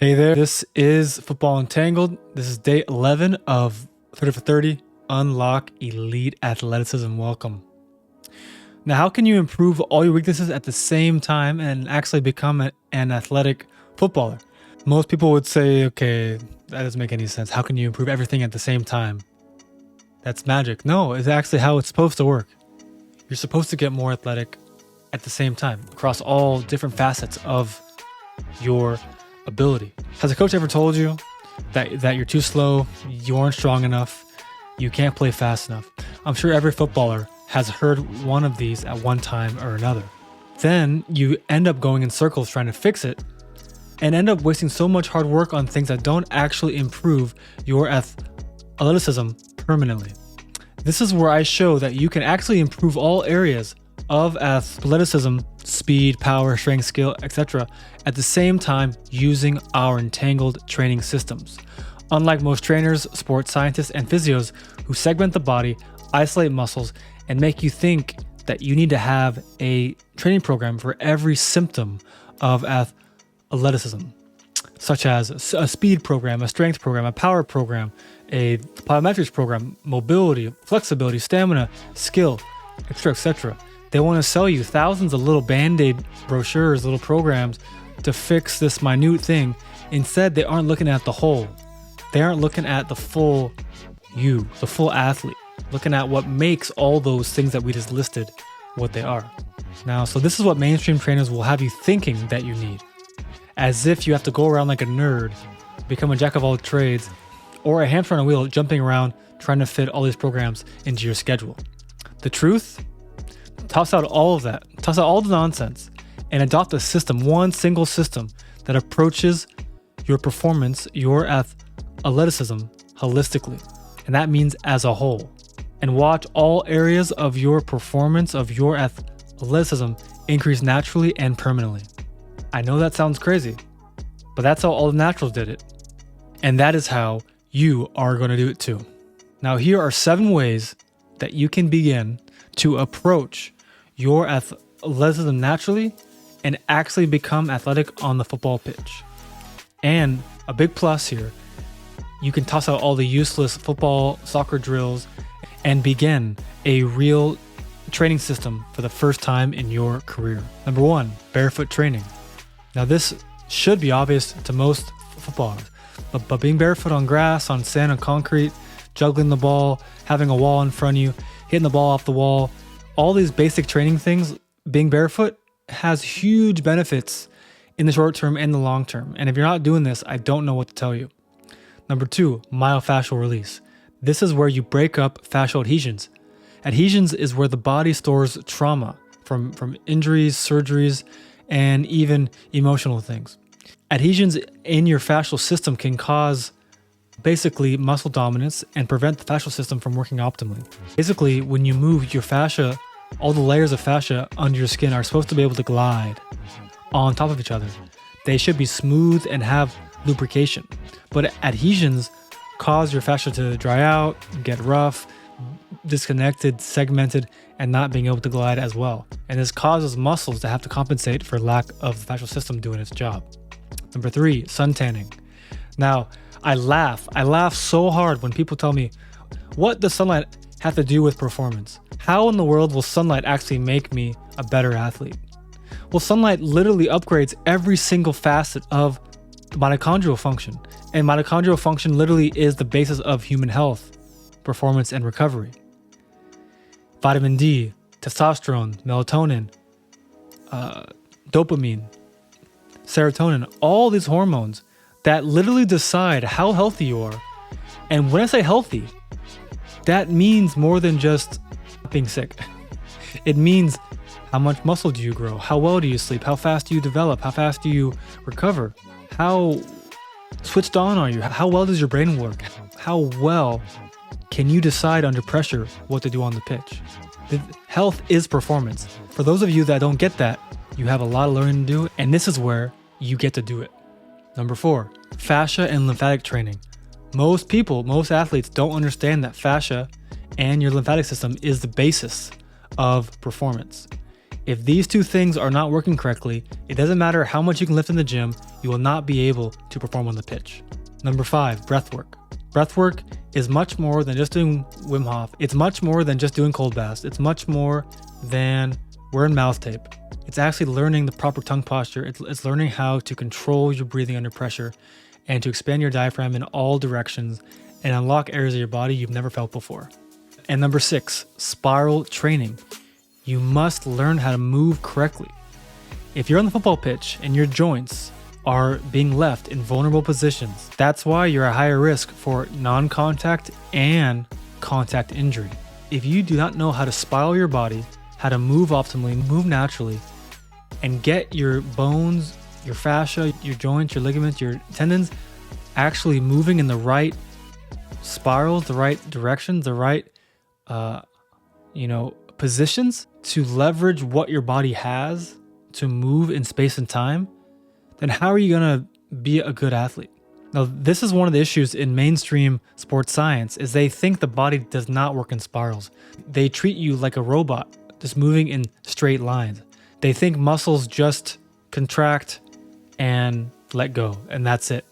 Hey there, this is Football Entangled. This is day 11 of 30 for 30, Unlock Elite Athleticism. Welcome. Now, how can you improve all your weaknesses at the same time and actually become an athletic footballer? Most people would say, okay, that doesn't make any sense. How can you improve everything at the same time? That's magic. No, it's actually how it's supposed to work. You're supposed to get more athletic at the same time across all different facets of your ability. Has a coach ever told you that you're too slow, you aren't strong enough, you can't play fast enough? I'm sure every footballer has heard one of these at one time or another. Then you end up going in circles trying to fix it and end up wasting so much hard work on things that don't actually improve your athleticism permanently. This is where I show that you can actually improve all areas of athleticism, speed, power, strength, skill, etc. at the same time using our Entangled training systems. Unlike most trainers, sports scientists, and physios who segment the body, isolate muscles, and make you think that you need to have a training program for every symptom of athleticism, such as a speed program, a strength program, a power program, a plyometrics program, mobility, flexibility, stamina, skill, etc., etc. They want to sell you thousands of little band-aid brochures, little programs to fix this minute thing. Instead, they aren't looking at the whole. They aren't looking at the full you, the full athlete, looking at what makes all those things that we just listed what they are. Now, so this is what mainstream trainers will have you thinking that you need, as if you have to go around like a nerd, become a jack of all trades, or a hamster on a wheel jumping around trying to fit all these programs into your schedule. The truth? Toss out all of that. Toss out all the nonsense and adopt a system, one single system that approaches your performance, your athleticism holistically. And that means as a whole. And watch all areas of your performance, of your athleticism increase naturally and permanently. I know that sounds crazy, but that's how all the naturals did it. And that is how you are going to do it too. Now, here are 7 ways that you can begin to approach your athleticism naturally and actually become athletic on the football pitch. And a big plus here, you can toss out all the useless football, soccer drills and begin a real training system for the first time in your career. Number 1, barefoot training. Now this should be obvious to most footballers, but being barefoot on grass, on sand, on concrete, juggling the ball, having a wall in front of you, hitting the ball off the wall, all these basic training things, being barefoot has huge benefits in the short term and the long term. And if you're not doing this, I don't know what to tell you. Number 2, myofascial release. This is where you break up fascial adhesions. Adhesions is where the body stores trauma from injuries, surgeries, and even emotional things. Adhesions in your fascial system can cause basically muscle dominance and prevent the fascial system from working optimally. Basically, when you move your fascia, all the layers of fascia under your skin are supposed to be able to glide on top of each other. They should be smooth and have lubrication. But adhesions cause your fascia to dry out, get rough, disconnected, segmented, and not being able to glide as well. And this causes muscles to have to compensate for lack of the fascial system doing its job. Number 3, sun tanning. Now, I laugh so hard when people tell me, what does sunlight have to do with performance? How in the world will sunlight actually make me a better athlete? Well, sunlight literally upgrades every single facet of mitochondrial function. And mitochondrial function literally is the basis of human health, performance, and recovery. Vitamin D, testosterone, melatonin, dopamine, serotonin, all these hormones that literally decide how healthy you are. And when I say healthy, that means more than just being sick. It means how much muscle do you grow? How well do you sleep? How fast do you develop? How fast do you recover? How switched on are you? How well does your brain work? How well can you decide under pressure what to do on the pitch? Health is performance. For those of you that don't get that, you have a lot of learning to do, and this is where you get to do it. Number 4, fascia and lymphatic training. Most athletes don't understand that fascia and your lymphatic system is the basis of performance. If these two things are not working correctly, it doesn't matter how much you can lift in the gym, you will not be able to perform on the pitch. Number 5, breath work. Breath work is much more than just doing Wim Hof. It's much more than just doing cold baths. It's much more than wearing mouth tape. It's actually learning the proper tongue posture. It's learning how to control your breathing under pressure and to expand your diaphragm in all directions and unlock areas of your body you've never felt before. And number 6, spiral training. You must learn how to move correctly. If you're on the football pitch and your joints are being left in vulnerable positions, that's why you're at higher risk for non-contact and contact injury. If you do not know how to spiral your body, how to move optimally, move naturally, and get your bones, your fascia, your joints, your ligaments, your tendons actually moving in the right spirals, the right directions, the right positions to leverage what your body has to move in space and time, then how are you going to be a good athlete? Now, this is one of the issues in mainstream sports science is they think the body does not work in spirals. They treat you like a robot, just moving in straight lines. They think muscles just contract and let go, and that's it.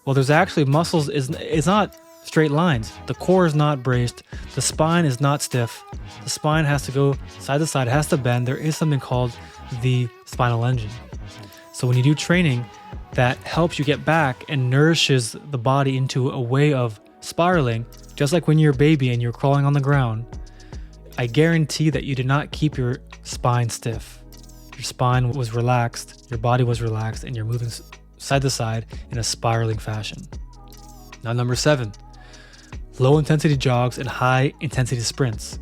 Well, there's actually muscles is not straight lines. The core is not braced. The spine is not stiff. The spine has to go side to side, it has to bend. There is something called the spinal engine. So when you do training that helps you get back and nourishes the body into a way of spiraling, just like when you're a baby and you're crawling on the ground, I guarantee that you did not keep your spine stiff. Your spine was relaxed, your body was relaxed, and you're moving side to side in a spiraling fashion. Now, number 7, low intensity jogs and high intensity sprints.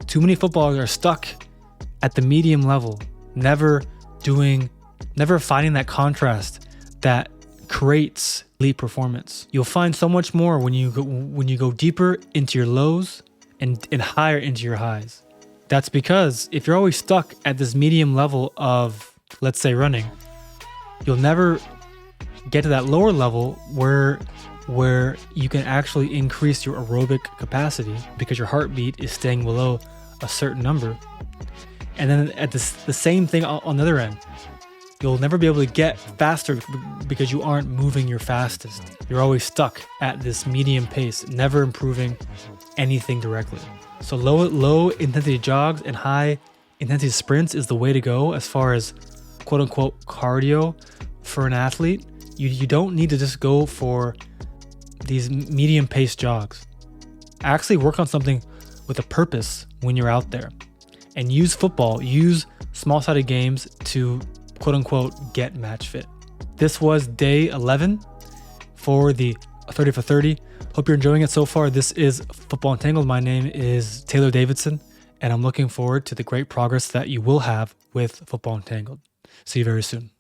Too many footballers are stuck at the medium level, never finding that contrast that creates elite performance. You'll find so much more when you go deeper into your lows and higher into your highs. That's because if you're always stuck at this medium level of, let's say, running, you'll never get to that lower level where you can actually increase your aerobic capacity because your heartbeat is staying below a certain number. And then at the same thing on the other end, you'll never be able to get faster because you aren't moving your fastest. You're always stuck at this medium pace, never improving anything directly. So low intensity jogs and high intensity sprints is the way to go as far as quote unquote cardio for an athlete. You don't need to just go for these medium pace jogs. Actually work on something with a purpose when you're out there, and use small-sided games to quote unquote get match fit. This was day 11 for the 30 for 30. Hope you're enjoying it so far. This is Football Entangled. My name is Taylor Davidson, and I'm looking forward to the great progress that you will have with Football Entangled. See you very soon.